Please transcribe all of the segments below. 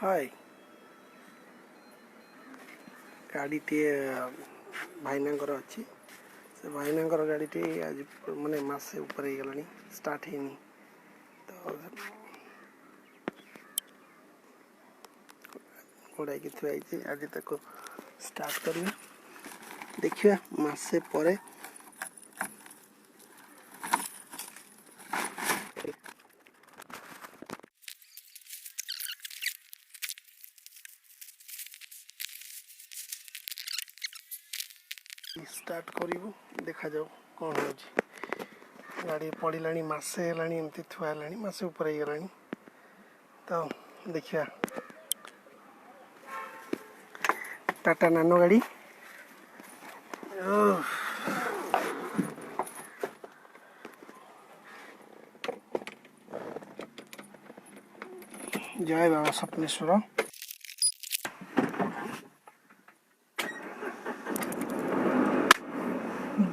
हाय गाड़ीटे भाईनांकर अच्छी से भाईनांकर गाड़ीटे आज माने मासे ऊपर ही गलानी स्टार्ट ହେଇନି तो गोड़ाई की थुआ है आज तक स्टार्ट करवा देखिए मासे परे स्टार्ट करू देखा जाऊ कौन हो गाड़ी पड़िला मसे है एमती थुआ है मसे ऊपर ही गलानी तो देखिया टाटा नानो गाड़ी जय बाबा स्वप्नेश्वर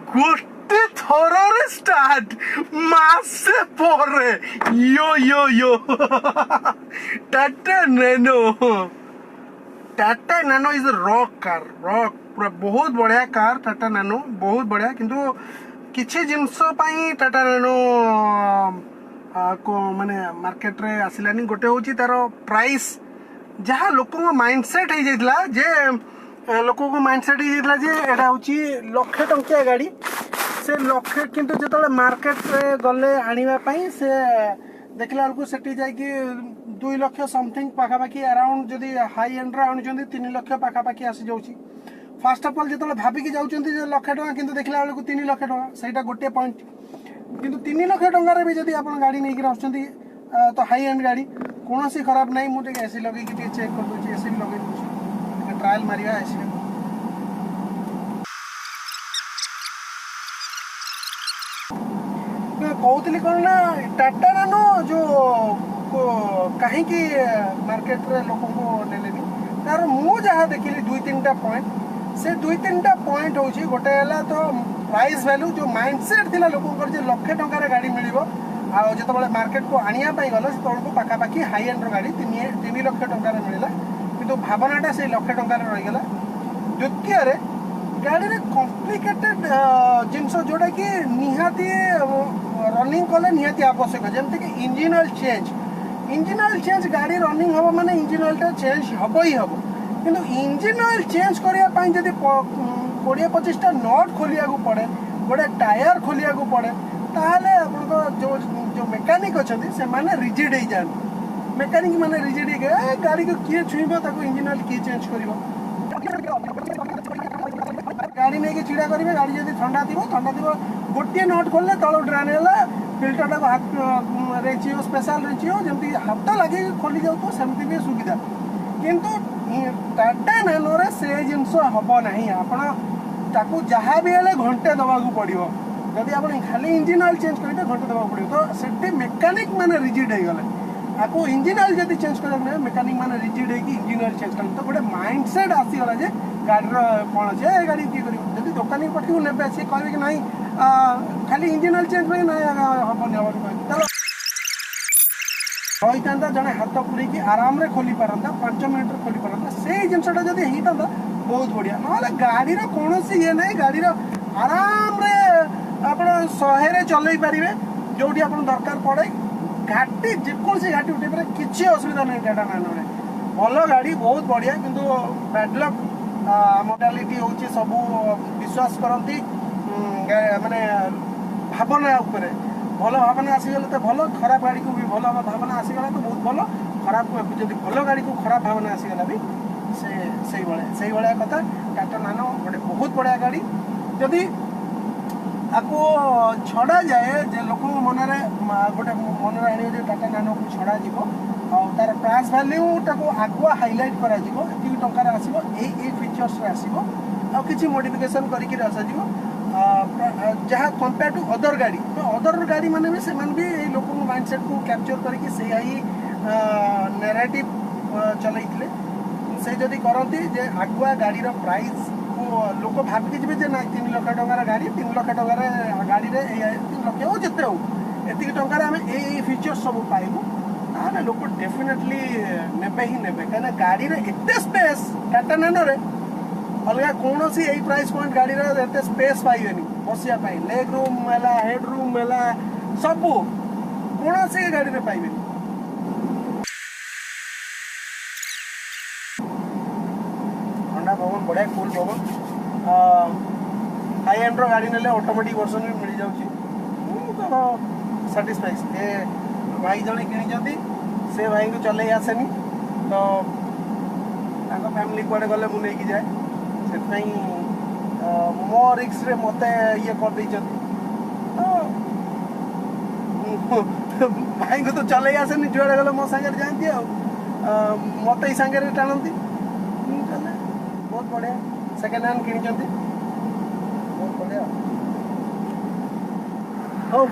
गोटे थर स्टार्ट मासे परे yo yo yo Tata Nano is rock car rock पूरा बहुत बढ़िया कार टाटा नैनो बहुत बढ़िया किंतु किछि जिनस पई टाटा नैनो को माने मार्केट रे आसिलानी गोटे होची तार प्राइस जहाँ लोकों माइंडसेट हो जाइतला जे लोकों को माइंडसेट हो जाइतला जे एटा होची लाख टंकिया गाड़ी से लक्षे किंतु जो मार्केट रे गले आनिबा पई से देखला बेलू से जाकि 2 लाख समथिंग पाखापाखि अराउंड जदि हाई एंड रे आनुचंदी 3 लाख पाखापाखि आसी जाउची फर्स्ट ऑफ ऑल जो भाविकी जाउचंदी जे लाख टका किंतु देखला बेलू 3 लाख टका सेटा गोटे पॉइंट किंतु 3 लाख टंकार भी जदि आपण गाड़ी नहीं आछंदी तो हाई एंड गाड़ी कौन सी खराब नहीं मुझे एसी लगे कि चेक कर दूची एसी भी लगे दूची ट्रायल मारिया एसी कहूली कौन ना टाटा नानो जो कहीं मार्केट रे लोक को नेलेनी तार मु जहाँ देखिली 2-3टा पॉइंट से 2-3टा पॉइंट होची गोटे हला तो प्राइस वैल्यू जो माइंडसेट थिला लोकंकर जे लाख टंकार गाड़ी मिलिबो आ जो मार्केट को आनिया पाई गलो से तळको पाखापाखि हाई एंड गाड़ी 3 लाख टंकार मिलला किंतु भावनाटा से लाख टंकार रही गला द्वितीय रे गाड़ी रे कॉम्प्लिकेटेड जिनस जोटा कि निहाती रनिंग कले निहाती आवश्यक जमती कि इंजिन ऑयल चेंज गाड़ी रनिंग हम माने इंजिन ऑयल चेंज हम ही हम किंतु इंजिन ऑयल चेंज करने जब 20-25टा नट खोलिया पड़े गोटे टायर खोलिया पड़े ताहले अपन जो जो मेकानिक अच्छा से माने रिजिड हो जाए मेकानिक माने रिजिड हो गाड़ी को किए छुईब इंजिन ऑयल किए चेंज कर गाड़ी नहीं छिड़ा करेंगे गाड़ी जब ठंडा थी गोटे नट खोलने तल ड्रेन है फिल्टर टाक हाथ रेची स्पेशल रेची जमी हाथ लगे खोली जाऊ सेमती भी सुविधा किंतु टाटा नैनो रे से जिनस हम ना आप जहाँ भी है घंटे दवा पड़ो जदि आप खाली इंजिन ऑयल चेंज करेंगे घंटे दवा पड़ो तो से मेकानिक मैंने रिजिड हो गले आपको इंजिन ऑयल जब चेंज कर मेकानिक मैंने रिजिड हो इंजिन ऑयल चेंज कर तो गोटे माइंडसेट आसीगला जे गाड़ी कौन अच्छे गाड़ी किए कर दुकानी पठू ने सी कहे कि नहीं खाली इंजिन ऑयल चेंज पे ना हेनी रही था जड़े हाथ पूरी आराम रे खोली पारता 5 मिनट खोली पारता से जिनसा जब होता बहुत बढ़िया ना गाड़ी कौन ये ना गाड़ी आराम रे आप 100 चल पारे जो आप दरकार पड़े घाटी जेकोसी घाटी उठे पारे किसी असुविधा नहीं टाटा नैनो रे भल गाड़ी बहुत बढ़िया किंतु बैडलक मोडालिटी हूँ सब विश्वास करती माने भावना उपरे भल भावना आसीगले तो भल खराब गाड़ी को भी भल भावना आसीगला तो बहुत भल खराब जब भल गाड़ी को खराब भावना आसीगला भी से भाया कथा टाटा नैनो गोटे बहुत बढ़िया गाड़ी जदि आपको छड़ा जाए जे लोक मन गोटे मन आने टाटा नैनो को छड़ा जीव तार प्राइस वैल्यू टाको आगुआ हाइलाइट करा जीवो एति टंकार आसीबो ए फीचर्स रे आसीबो आ किछि मॉडिफिकेशन करिकि आसा जीवो जहाँ कंपेयर टू अदर गाड़ी तो अदर गाड़ी माने भी सेमान भी ए लोक माइंडसेट को कैप्चर करिकि से आई नैरेटिव चलैथिले से जदि करती जे आगुआ गाड़ी रो प्राइस को लोक भाबि जिबे जे ना 3 लाख टंकार गाड़ी 3 लाख टंकार गाड़ी रे 3 लाख हो जते हो एति टंकार हम ए फीचर्स सब पाइबो ତାହେଲେ ଲୋକ ଡେଫିନେଟଲି ନେବେ ହିଁ ନେବେ, କାହିଁକିନା ଗାଡ଼ିରେ ଏତେ ସ୍ପେସ୍ ଟାଟା ନାନୋରେ ଅଲଗା କୌଣସି ଏଇ ପ୍ରାଇସ୍ ପଏଣ୍ଟ ଗାଡ଼ିର ଏତେ ସ୍ପେସ୍ ପାଇବେନି ବସିବା ପାଇଁ। ଲେଗ୍ ରୁମ୍ ହେଲା, ହେଡ୍ ରୁମ୍ ହେଲା, ସବୁ କୌଣସି ଗାଡ଼ିରେ ପାଇବେନି। ଥଣ୍ଡା ପବନ, ବଢ଼ିଆ କୁଲ୍ ପବନ। ହାଇ ଏଣ୍ଡର ଗାଡ଼ି ନେଲେ ଅଟୋମେଟିକ୍ ଭର୍ସନ୍ ବି ମିଳିଯାଉଛି। ମୁଁ ତ ସାଟିସ୍ଫାଇ। ସେ ଭାଇ ଜଣେ କିଣିଛନ୍ତି, ସେ ଭାଇଙ୍କୁ ଚଲେଇ ଆସେନି, ତ ତାଙ୍କ ଫ୍ୟାମିଲି କୁଆଡ଼େ ଗଲେ ମୁଁ ନେଇକି ଯାଏ। ସେଥିପାଇଁ ମୋ ରିକ୍ସରେ ମୋତେ ଇଏ କରିଦେଇଛନ୍ତି। ତ ଭାଇଙ୍କୁ ତ ଚଲେଇ ଆସେନି, ଯୁଆଡ଼େ ଗଲେ ମୋ ସାଙ୍ଗରେ ଯାଆନ୍ତି, ଆଉ ମୋତେ ଏଇ ସାଙ୍ଗରେ ଟାଣନ୍ତି। ଚଲେ, ବହୁତ ବଢ଼ିଆ। ସେକେଣ୍ଡ ହ୍ୟାଣ୍ଡ କିଣିଛନ୍ତି, ବହୁତ ବଢ଼ିଆ। ହଉ।